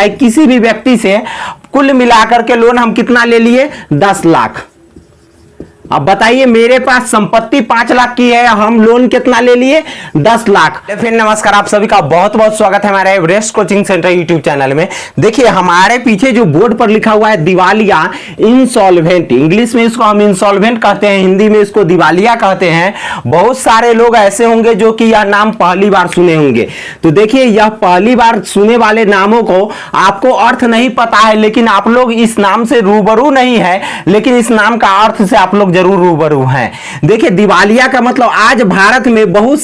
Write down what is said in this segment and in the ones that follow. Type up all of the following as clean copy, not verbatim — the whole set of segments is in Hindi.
किसी भी व्यक्ति से कुल मिलाकर के लोन हम कितना ले लिए? 10 लाख। अब बताइए, मेरे पास संपत्ति 5 लाख की है, हम लोन कितना ले लिए? 10 लाख। फिर नमस्कार, आप सभी का बहुत बहुत स्वागत है हमारे Everest coaching centre YouTube channel में। देखिए, हमारे पीछे जो बोर्ड पर लिखा हुआ है दिवालिया, इंसॉल्वेंट, इंग्लिश में इसको हम इंसॉल्वेंट कहते हैं, हिंदी में इसको दिवालिया कहते हैं। बहुत सारे लोग ऐसे होंगे जो कि यह नाम पहली बार सुने होंगे। तो देखिए, यह पहली बार सुने वाले नामों को आपको अर्थ नहीं पता है, लेकिन आप लोग इस नाम से रूबरू नहीं है, लेकिन इस नाम का अर्थ से आप लोग जरूर रूबरू हैं। देखिए, दिवालिया का मतलब आज भारत में बहुत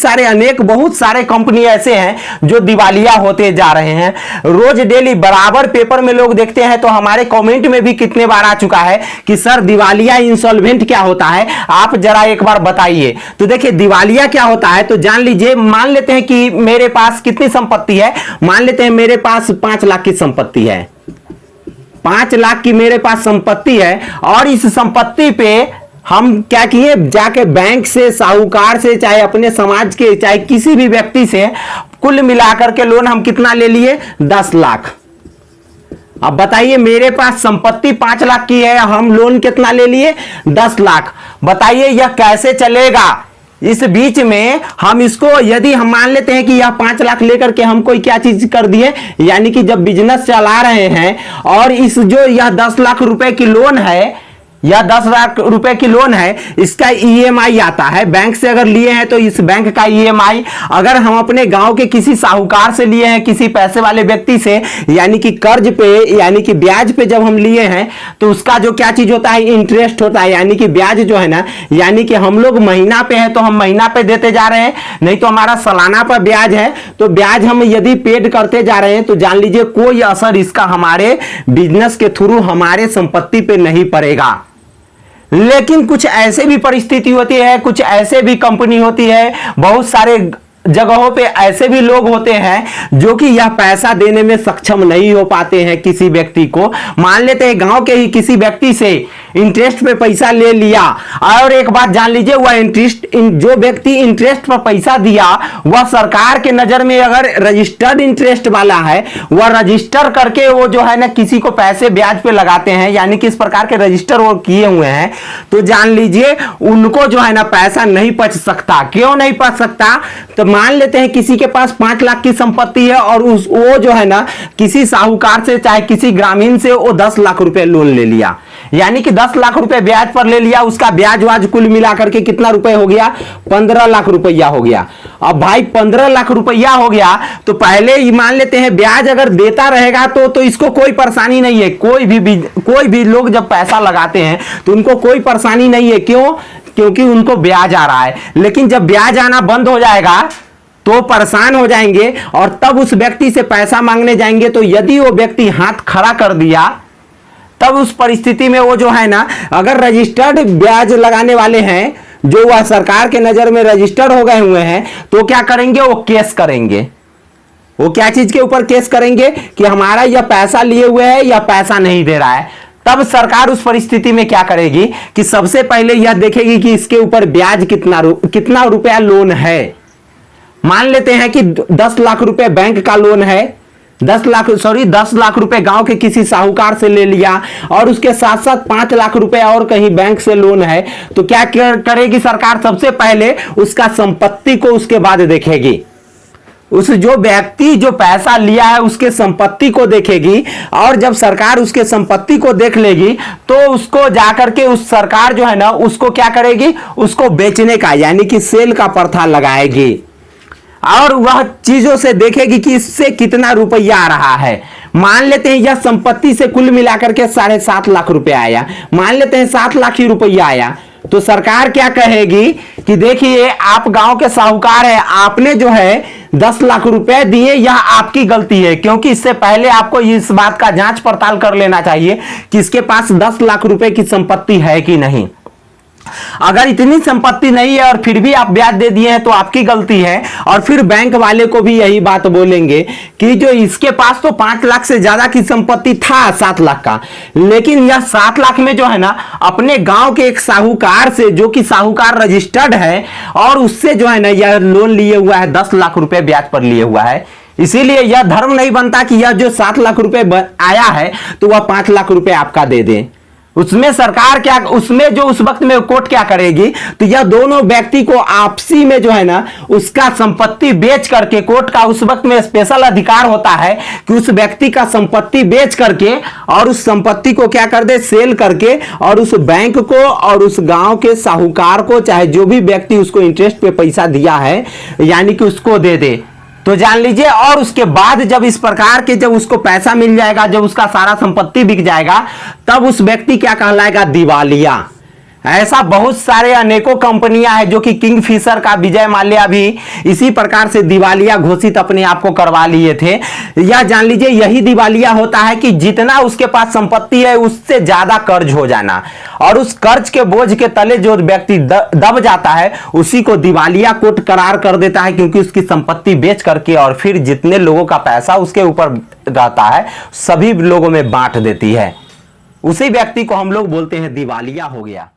सारे कंपनी ऐसे हैं जो दिवालिया होते जा रहे हैं। रोज डेली बराबर पेपर में लोग देखते हैं, तो हमारे कमेंट में भी कितने बार आ चुका है कि सर दिवालिया इंसॉल्वेंट क्या होता है, आप जरा एक बार बताइए। तो देखिए, दिवालिया क्या होता है तो जान लीजिए। मान लेते हैं कि मेरे पास कितनी संपत्ति है, मान लेते हैं मेरे पास 5 लाख की संपत्ति है। 5 लाख की मेरे पास संपत्ति है, और इस संपत्ति पे हम क्या किए, जाके बैंक से, साहूकार से, चाहे अपने समाज के, चाहे किसी भी व्यक्ति से कुल मिलाकर के लोन हम कितना ले लिए? 10 लाख। अब बताइए, मेरे पास संपत्ति 5 लाख की है, हम लोन कितना ले लिए? 10 लाख। बताइए यह कैसे चलेगा? इस बीच में हम इसको, यदि हम मान लेते हैं कि यह 5 लाख लेकर के हम कोई क्या चीज कर दिए, यानी कि जब बिजनेस चला रहे हैं और इस जो यह 10 लाख रुपए की लोन है, या 10 लाख रुपए की लोन है, इसका ईएमआई आता है। बैंक से अगर लिए हैं तो इस बैंक का ईएमआई, अगर हम अपने गांव के किसी साहूकार से लिए हैं, किसी पैसे वाले व्यक्ति से, यानी कि कर्ज पे, यानी कि ब्याज पे जब हम लिए हैं, तो उसका जो क्या चीज होता है, इंटरेस्ट होता है। यानी कि ब्याज जो है ना, यानी कि हम लोग महीना पे है तो हम महीना पे देते जा रहे हैं, नहीं तो हमारा सालाना पर ब्याज है, तो ब्याज हम यदि पेड करते जा रहे हैं तो जान लीजिए कोई असर इसका हमारे बिजनेस के थ्रू हमारे संपत्ति पे नहीं पड़ेगा। लेकिन कुछ ऐसे भी परिस्थिति होती है, कुछ ऐसे भी कंपनी होती है, बहुत सारे जगहों पे ऐसे भी लोग होते हैं जो कि यह पैसा देने में सक्षम नहीं हो पाते हैं किसी व्यक्ति को। मान लेते हैं गांव के ही किसी व्यक्ति से इंटरेस्ट पे पैसा ले लिया, और एक बात जान लीजिए, वह जो व्यक्ति इंटरेस्ट पर पैसा दिया वह सरकार के नजर में अगर रजिस्टर्ड इंटरेस्ट वाला है, वह रजिस्टर करके वो जो है ना किसी को पैसे ब्याज पे लगाते हैं, यानी कि इस प्रकार के रजिस्टर वो किए हुए हैं, तो जान लीजिए उनको जो है ना पैसा नहीं बच सकता। क्यों नहीं बच सकता? तो मान लेते हैं किसी के पास 5 लाख की संपत्ति है, और वो जो है ना किसी साहूकार से, चाहे किसी ग्रामीण से, वो 10 लाख रुपए लोन ले लिया, यानी कि 10 लाख रुपए ब्याज पर ले लिया। उसका ब्याज वाज कुल मिलाकर के कितना रुपए हो गया? 15 लाख रुपया हो गया। अब भाई 15 लाख रुपया हो गया, तो पहले ही मान लेते हैं ब्याज अगर देता रहेगा तो इसको कोई परेशानी नहीं है। कोई भी लोग जब पैसा लगाते हैं तो उनको कोई परेशानी नहीं है। क्यों? क्योंकि उनको ब्याज आ रहा है। लेकिन जब ब्याज आना बंद हो जाएगा तो परेशान हो जाएंगे, और तब उस व्यक्ति से पैसा मांगने जाएंगे। तो यदि वो व्यक्ति हाथ खड़ा कर दिया, तब उस परिस्थिति में वो जो है ना, अगर रजिस्टर्ड ब्याज लगाने वाले हैं, जो वह सरकार के नजर में रजिस्टर्ड हो गए हुए हैं, तो क्या करेंगे? वो केस करेंगे। वो क्या चीज के ऊपर केस करेंगे? कि हमारा यह पैसा लिए हुए है या पैसा नहीं दे रहा है। तब सरकार उस परिस्थिति में क्या करेगी कि सबसे पहले यह देखेगी कि इसके ऊपर ब्याज कितना रुपया लोन है। मान लेते हैं कि 10 लाख रुपए बैंक का लोन है, 10 लाख रुपए गांव के किसी साहूकार से ले लिया, और उसके साथ साथ 5 लाख रुपए और कहीं बैंक से लोन है। तो क्या करेगी सरकार? सबसे पहले उसका संपत्ति को उसके बाद देखेगी। उस जो व्यक्ति जो पैसा लिया है उसके संपत्ति को देखेगी, और जब सरकार उसके संपत्ति को देख लेगी तो उसको जाकर के उस सरकार जो है ना, उसको क्या करेगी? उसको बेचने का, यानी कि सेल का प्रथा लगाएगी, और वह चीजों से देखेगी कि इससे कितना रुपया आ रहा है। मान लेते हैं यह संपत्ति से कुल मिलाकर के 7.5 लाख रुपया आया, मान लेते हैं 7 लाख ही रुपया आया, तो सरकार क्या कहेगी कि देखिए आप गांव के साहूकार हैं, आपने जो है 10 लाख रुपए दिए, यह आपकी गलती है, क्योंकि इससे पहले आपको इस बात का जांच पड़ताल कर लेना चाहिए कि इसके पास 10 लाख रुपए की संपत्ति है कि नहीं। अगर इतनी संपत्ति नहीं है और फिर भी आप ब्याज दे दिए हैं तो आपकी गलती है। और फिर बैंक वाले को भी यही बात बोलेंगे कि जो इसके पास तो 5 लाख से ज्यादा की संपत्ति था, 7 लाख का, लेकिन यह 7 लाख में जो है ना अपने गांव के एक साहूकार से, जो कि साहूकार रजिस्टर्ड है, और उससे जो है ना यह लोन लिए हुआ है, 10 लाख रुपए ब्याज पर लिए हुआ है। इसीलिए यह धर्म नहीं बनता कि यह जो 7 लाख रुपए आया है तो वह 5 लाख रुपए आपका दे दे। उसमें सरकार क्या, उसमें जो उस वक्त में कोर्ट क्या करेगी, तो यह दोनों व्यक्ति को आपसी में जो है ना उसका संपत्ति बेच करके, कोर्ट का उस वक्त में स्पेशल अधिकार होता है कि उस व्यक्ति का संपत्ति बेच करके और उस संपत्ति को क्या कर दे, सेल करके, और उस बैंक को और उस गांव के साहूकार को, चाहे जो भी व्यक्ति उसको इंटरेस्ट पे पैसा दिया है, यानी कि उसको दे दे। तो जान लीजिए, और उसके बाद जब इस प्रकार के, जब उसको पैसा मिल जाएगा, जब उसका सारा संपत्ति बिक जाएगा, तब उस व्यक्ति क्या कहलाएगा, दिवालिया। ऐसा बहुत सारे अनेकों कंपनियां हैं जो कि किंगफिशर का विजय माल्या भी इसी प्रकार से दिवालिया घोषित अपने आप को करवा लिए थे। यह जान लीजिए, यही दिवालिया होता है कि जितना उसके पास संपत्ति है उससे ज्यादा कर्ज हो जाना, और उस कर्ज के बोझ के तले जो व्यक्ति दब जाता है उसी को दिवालिया कोर्ट करार कर देता है, क्योंकि उसकी संपत्ति बेच करके और फिर जितने लोगों का पैसा उसके ऊपर रहता है सभी लोगों में बांट देती है। उसी व्यक्ति को हम लोग बोलते हैं दिवालिया हो गया।